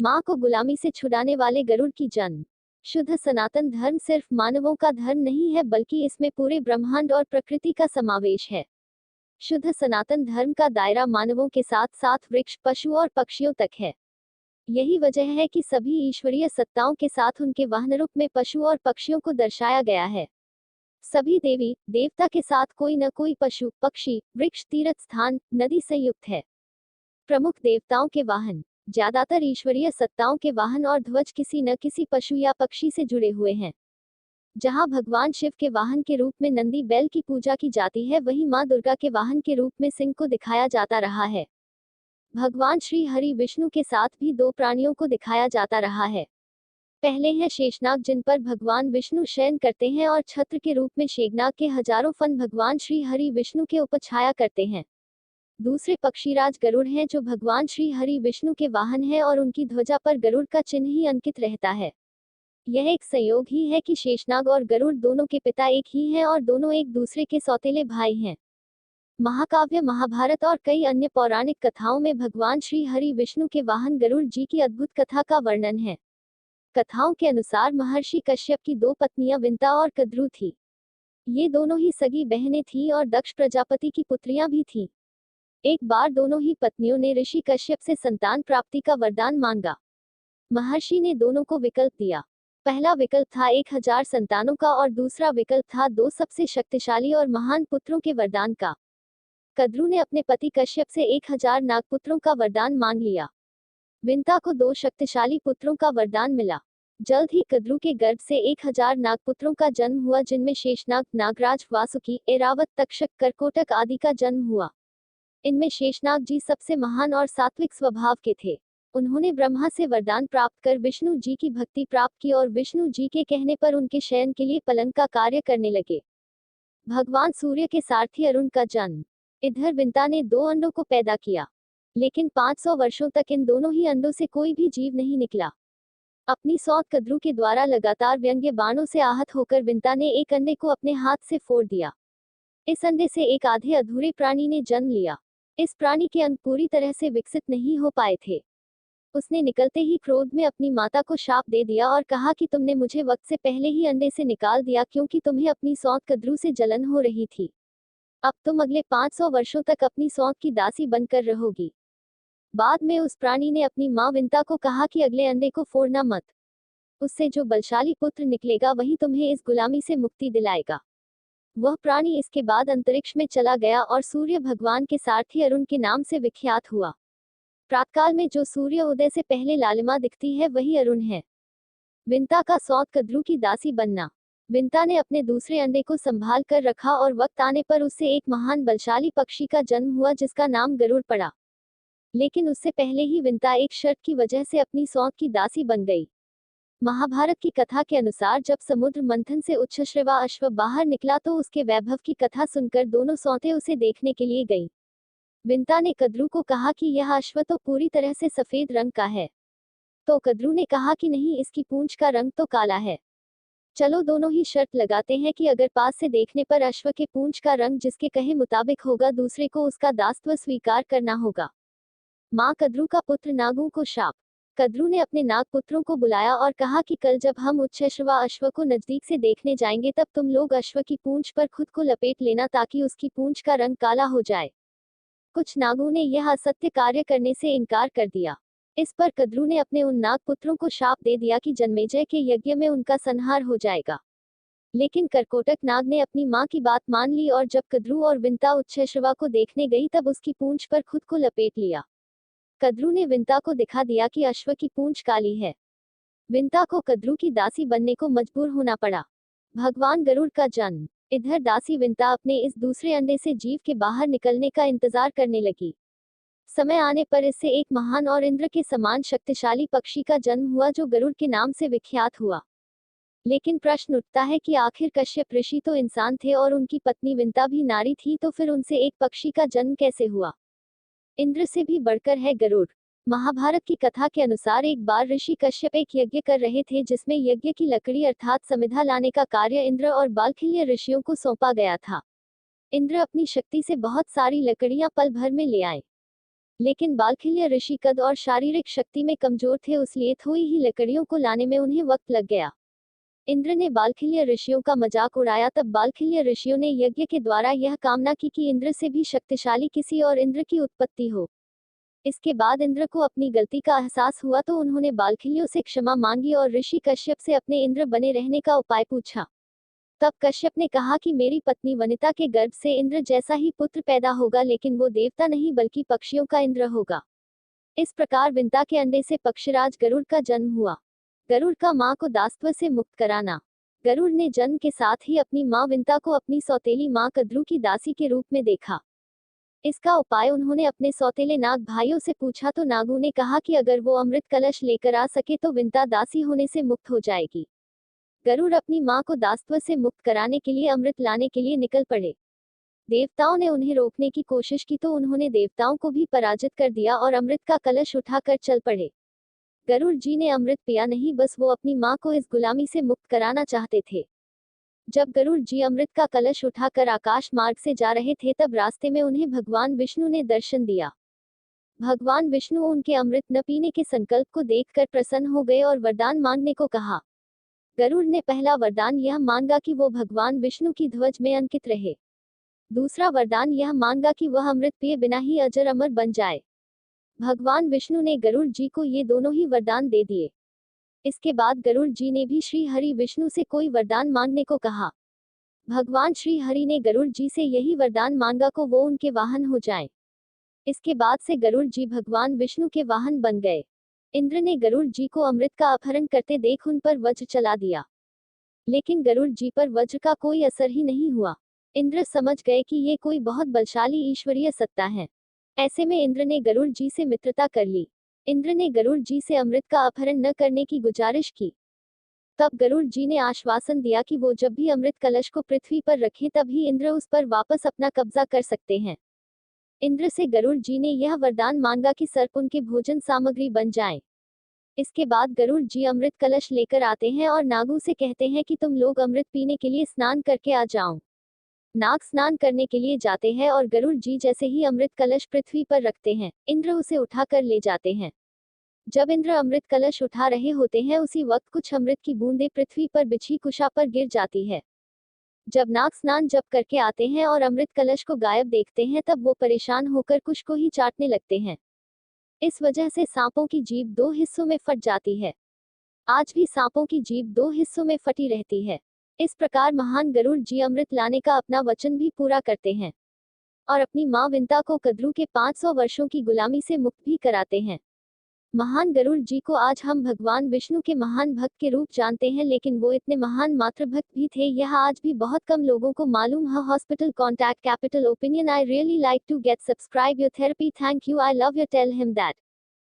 माँ को गुलामी से छुड़ाने वाले गरुड़ की जन्म। शुद्ध सनातन धर्म सिर्फ मानवों का धर्म नहीं है, बल्कि इसमें पूरे ब्रह्मांड और प्रकृति का समावेश है। शुद्ध सनातन धर्म का दायरा मानवों के साथ साथ वृक्ष, पशु और पक्षियों तक है। यही वजह है कि सभी ईश्वरीय सत्ताओं के साथ उनके वाहन रूप में पशु और पक्षियों को दर्शाया गया है। सभी देवी देवता के साथ कोई न कोई पशु, पक्षी, वृक्ष, तीर्थ स्थान, नदी संयुक्त है। प्रमुख देवताओं के वाहन। ज्यादातर ईश्वरीय सत्ताओं के वाहन और ध्वज किसी न किसी पशु या पक्षी से जुड़े हुए हैं। जहां भगवान शिव के वाहन के रूप में नंदी बैल की पूजा की जाती है, वहीं मां दुर्गा के वाहन के रूप में सिंह को दिखाया जाता रहा है। भगवान श्री हरि विष्णु के साथ भी दो प्राणियों को दिखाया जाता रहा है। पहले है शेषनाग, जिन पर भगवान विष्णु शयन करते हैं, और छत्र के रूप में शेघनाग के हजारों फन भगवान श्री हरि विष्णु के ऊपर छाया करते हैं। दूसरे पक्षीराज गरुड़ हैं, जो भगवान श्री हरि विष्णु के वाहन है और उनकी ध्वजा पर गरुड़ का चिन्ह ही अंकित रहता है। यह एक संयोग ही है कि शेषनाग और गरुड़ दोनों के पिता एक ही हैं और दोनों एक दूसरे के सौतेले भाई हैं। महाकाव्य, महाभारत और कई अन्य पौराणिक कथाओं में भगवान श्री हरि विष्णु के वाहन गरुड़ जी की अद्भुत कथा का वर्णन है। कथाओं के अनुसार महर्षि कश्यप की दो पत्नियां विंता और कद्रू थी। ये दोनों ही सगी बहनें थीं और दक्ष प्रजापति की पुत्रियां भी थीं। एक बार दोनों ही पत्नियों ने ऋषि कश्यप से संतान प्राप्ति का वरदान मांगा। महर्षि ने दोनों को विकल्प दिया। पहला विकल्प था 1000 संतानों का और दूसरा विकल्प था 2 सबसे शक्तिशाली और महान पुत्रों के वरदान का। कद्रू ने अपने पति कश्यप से 1000 नागपुत्रों का वरदान मांग लिया। विंता को 2 शक्तिशाली पुत्रों का वरदान मिला। जल्द ही कद्रू के गर्भ से 1000 नागपुत्रों का जन्म हुआ, जिनमें शेषनाग, नागराज, वासुकी, ऐरावत, तक्षक, करकोटक आदि का जन्म हुआ। इनमें शेषनाग जी सबसे महान और सात्विक स्वभाव के थे। उन्होंने ब्रह्मा से वरदान प्राप्त कर विष्णु जी की भक्ति प्राप्त की और विष्णु जी के कहने पर उनके शयन के लिए पलंग का कार्य करने लगे। भगवान सूर्य के सारथी अरुण का जन्म। इधर विंता ने 2 अंडों को पैदा किया, लेकिन 500 वर्षों तक इन दोनों ही अंडों से कोई भी जीव नहीं निकला। अपनी सौत कद्रू के द्वारा लगातार व्यंग्य बाणों से आहत होकर विंता ने एक अंडे को अपने हाथ से फोड़ दिया। इस अंडे से एक आधे अधूरे प्राणी ने जन्म लिया। इस प्राणी के अंग पूरी तरह से विकसित नहीं हो पाए थे। उसने निकलते ही क्रोध में अपनी माता को शाप दे दिया और कहा कि तुमने मुझे वक्त से पहले ही अंडे से निकाल दिया, क्योंकि तुम्हें अपनी सौत कद्रू से जलन हो रही थी। अब तुम अगले 500 वर्षों तक अपनी सौत की दासी बनकर रहोगी। बाद में उस प्राणी ने अपनी माँ विंता को कहा कि अगले अंडे को फोड़ना मत। उससे जो बलशाली पुत्र निकलेगा वही तुम्हें इस गुलामी से मुक्ति दिलाएगा। वह प्राणी इसके बाद अंतरिक्ष में चला गया और सूर्य भगवान के सारथी अरुण के नाम से विख्यात हुआ। प्रातकाल में जो सूर्य उदय से पहले लालिमा दिखती है, वही अरुण है। विंता का सौत कद्रू की दासी बनना। विंता ने अपने दूसरे अंडे को संभाल कर रखा और वक्त आने पर उससे एक महान बलशाली पक्षी का जन्म हुआ, जिसका नाम गरुड़ पड़ा। लेकिन उससे पहले ही विंता एक शर्त की वजह से अपनी सौत की दासी बन गई। महाभारत की कथा के अनुसार जब समुद्र मंथन से उच्छश्रवा अश्व बाहर निकला तो उसके वैभव की कथा सुनकर दोनों सौतें उसे देखने के लिए गईं। विंता ने कद्रू को कहा कि यह अश्व तो पूरी तरह से सफेद रंग का है। तो कद्रू ने कहा कि नहीं, इसकी पूंछ का रंग तो काला है। चलो दोनों ही शर्त लगाते हैं कि अगर पास से देखने पर अश्व के पूंछ का रंग जिसके कहे मुताबिक होगा, दूसरे को उसका दासत्व स्वीकार करना होगा। माँ कद्रू का पुत्र नागों को शाप। कद्रू ने अपने नागपुत्रों को बुलाया और कहा कि कल जब हम उच्छश्रवा अश्व को नजदीक से देखने जाएंगे, तब तुम लोग अश्व की पूंछ पर खुद को लपेट लेना, ताकि उसकी पूंछ का रंग काला हो जाए। कुछ नागों ने यह असत्य कार्य करने से इनकार कर दिया। इस पर कद्रू ने अपने उन नागपुत्रों को शाप दे दिया कि जन्मेजय के यज्ञ में उनका संहार हो जाएगा। लेकिन करकोटक नाग ने अपनी माँ की बात मान ली और जब कद्रू और विंता उच्छश्रवा को देखने गई, तब उसकी पूंछ पर खुद को लपेट लिया। कद्रू ने विंता को दिखा दिया कि अश्व की पूंछ काली है। विंता को कद्रू की दासी बनने को मजबूर होना पड़ा। भगवान गरुड़ का जन्म। इधर दासी विंता अपने इस दूसरे अंडे से जीव के बाहर निकलने का इंतजार करने लगी। समय आने पर इससे एक महान और इंद्र के समान शक्तिशाली पक्षी का जन्म हुआ, जो गरुड़ के नाम से विख्यात हुआ। लेकिन प्रश्न उठता है कि आखिर कश्यप ऋषि तो इंसान थे और उनकी पत्नी विंता भी नारी थी, तो फिर उनसे एक पक्षी का जन्म कैसे हुआ? इंद्र से भी बढ़कर है गरुड़। महाभारत की कथा के अनुसार एक बार ऋषि कश्यप एक यज्ञ कर रहे थे, जिसमें यज्ञ की लकड़ी अर्थात समिधा लाने का कार्य इंद्र और बालखिल्य ऋषियों को सौंपा गया था। इंद्र अपनी शक्ति से बहुत सारी लकड़ियां पल भर में ले आए। लेकिन बालखिल्य ऋषि कद और शारीरिक शक्ति में कमजोर थे, इसलिए थोड़ी ही लकड़ियों को लाने में उन्हें वक्त लग गया। इंद्र ने बालखिल्य ऋषियों का मजाक उड़ाया। तब बालखिल्य ऋषियों ने यज्ञ के द्वारा यह कामना की कि इंद्र से भी शक्तिशाली किसी और इंद्र की उत्पत्ति हो। इसके बाद इंद्र को अपनी गलती का एहसास हुआ तो उन्होंने बालखिल्यों से क्षमा मांगी और ऋषि कश्यप से अपने इंद्र बने रहने का उपाय पूछा। तब कश्यप ने कहा कि मेरी पत्नी वनिता के गर्भ से इंद्र जैसा ही पुत्र पैदा होगा, लेकिन वो देवता नहीं बल्कि पक्षियों का इंद्र होगा। इस प्रकार विंता के अंडे से पक्षीराज गरुड़ का जन्म हुआ। गरुड़ का मां को दासत्व से मुक्त कराना। गरुड़ ने जन्म के साथ ही अपनी मां विंता को अपनी सौतेली मां कद्रू की दासी के रूप में देखा। इसका उपाय उन्होंने अपने सौतेले नाग भाइयों से पूछा तो नागों ने कहा कि अगर वो अमृत कलश लेकर आ सके तो विंता दासी होने से मुक्त हो जाएगी। गरुड़ अपनी मां को दासत्व से मुक्त कराने के लिए अमृत लाने के लिए निकल पड़े। देवताओं ने उन्हें रोकने की कोशिश की तो उन्होंने देवताओं को भी पराजित कर दिया और अमृत का कलश उठाकर चल पड़े। गरुड़ जी ने अमृत पिया नहीं, बस वो अपनी मां को इस गुलामी से मुक्त कराना चाहते थे। जब गरुड़ जी अमृत का कलश उठाकर आकाश मार्ग से जा रहे थे तब रास्ते में उन्हें भगवान विष्णु ने दर्शन दिया। भगवान विष्णु उनके अमृत न पीने के संकल्प को देखकर प्रसन्न हो गए और वरदान मांगने को कहा। गरुड़ ने पहला वरदान यह मांगा कि वो भगवान विष्णु की ध्वज में अंकित रहे। दूसरा वरदान यह मांगा कि वह अमृत पिए बिना ही अजर अमर बन जाए। भगवान विष्णु ने गरुड़ जी को ये दोनों ही वरदान दे दिए। इसके बाद गरुड़ जी ने भी श्री हरि विष्णु से कोई वरदान मांगने को कहा। भगवान श्री हरि ने गरुड़ जी से यही वरदान मांगा को वो उनके वाहन हो जाएं। इसके बाद से गरुड़ जी भगवान विष्णु के वाहन बन गए। इंद्र ने गरुड़ जी को अमृत का अपहरण करते देख उन पर वज्र चला दिया, लेकिन गरुड़ जी पर वज्र का कोई असर ही नहीं हुआ। इंद्र समझ गए कि ये कोई बहुत बलशाली ईश्वरीय सत्ता है। ऐसे में इंद्र ने गरुड़ जी से मित्रता कर ली। इंद्र ने गरुड़ जी से अमृत का अपहरण न करने की गुजारिश की। तब गरुड़ जी ने आश्वासन दिया कि वो जब भी अमृत कलश को पृथ्वी पर रखें तभी इंद्र उस पर वापस अपना कब्जा कर सकते हैं। इंद्र से गरुड़ जी ने यह वरदान मांगा कि सर्प उनके भोजन सामग्री बन जाएं। इसके बाद गरुड़ जी अमृत कलश लेकर आते हैं और नागों से कहते हैं कि तुम लोग अमृत पीने के लिए स्नान करके आ जाओ। नाग स्नान करने के लिए जाते हैं और गरुड़ जी जैसे ही अमृत कलश पृथ्वी पर रखते हैं, इंद्र उसे उठाकर ले जाते हैं। जब इंद्र अमृत कलश उठा रहे होते हैं उसी वक्त कुछ अमृत की बूंदें पृथ्वी पर बिछी कुशा पर गिर जाती है। जब नाग स्नान जब करके आते हैं और अमृत कलश को गायब देखते हैं तब वो परेशान होकर कुश को ही चाटने लगते हैं। इस वजह से सांपों की जीभ दो हिस्सों में फट जाती है। आज भी सांपों की जीभ दो हिस्सों में फटी रहती है। इस प्रकार महान गरुड़ जी अमृत लाने का अपना वचन भी पूरा करते हैं और अपनी मां विंता को कद्रू के 500 वर्षों की गुलामी से मुक्त भी कराते हैं। महान गरुड़ जी को आज हम भगवान विष्णु के महान भक्त के रूप जानते हैं, लेकिन वो इतने महान मातृभक्त भी थे, यह आज भी बहुत कम लोगों को मालूम है। Hospital contact capital opinion I really like to get subscribe your therapy, thank you, I love you, tell him that.